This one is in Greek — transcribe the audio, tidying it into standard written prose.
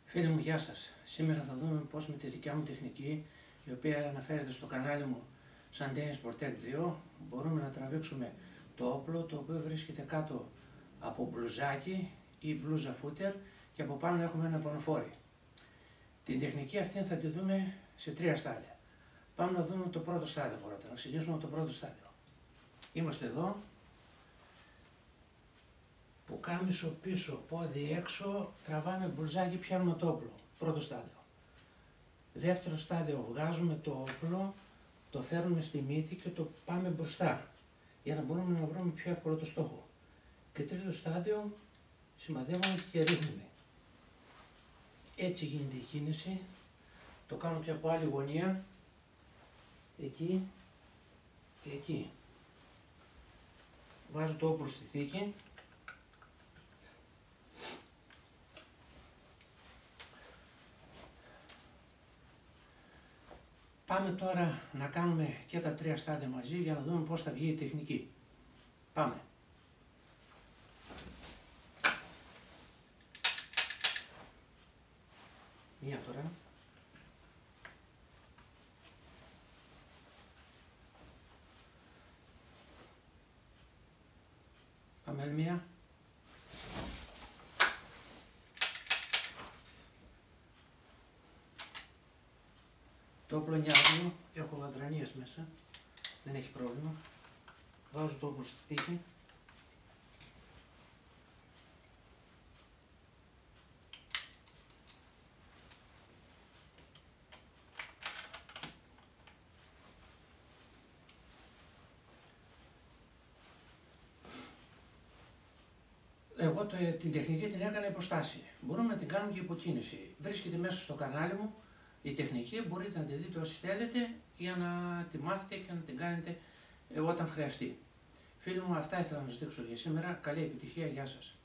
Φίλοι μου, γεια σας. Σήμερα θα δούμε πώς με τη δικιά μου τεχνική, η οποία αναφέρεται στο κανάλι μου σαν Danish Protect 2, μπορούμε να τραβήξουμε το όπλο, το οποίο βρίσκεται κάτω από μπλουζάκι ή μπλούζα φούτερ και από πάνω έχουμε ένα πανοφόρι. Την τεχνική αυτή θα τη δούμε σε 3 στάδια. Πάμε να δούμε το πρώτο στάδιο πρώτα, να ξεκινήσουμε από το πρώτο στάδιο. Είμαστε εδώ, πουκάμισο πίσω, πόδι έξω, τραβάμε μπλουζάκι, πιάνουμε το όπλο. Πρώτο στάδιο. Δεύτερο στάδιο, βγάζουμε το όπλο, το φέρνουμε στη μύτη και το πάμε μπροστά, για να μπορούμε να βρούμε πιο εύκολο το στόχο. Και τρίτο στάδιο, σημαδεύουμε και ρίχνουμε. Έτσι γίνεται η κίνηση. Το κάνω και από άλλη γωνία. Εκεί και εκεί. Βάζω το όπλο στη θήκη. Πάμε τώρα να κάνουμε και τα 3 στάδια μαζί για να δούμε πώς θα βγει η τεχνική. Πάμε. Μία τώρα. Πάμε άλλη μία. Το όπλο είναι άδειο, έχω βαδρανίες μέσα, δεν έχει πρόβλημα. Βάζω το όπλο στη θήκη. Εγώ την τεχνική την έκανα υποστάση. Μπορούμε να την κάνουμε και υποκίνηση. Βρίσκεται μέσα στο κανάλι μου η τεχνική, μπορείτε να τη δείτε όσοι θέλετε για να τη μάθετε και να την κάνετε όταν χρειαστεί. Φίλοι μου, αυτά ήθελα να σας δείξω για σήμερα. Καλή επιτυχία, γεια σας.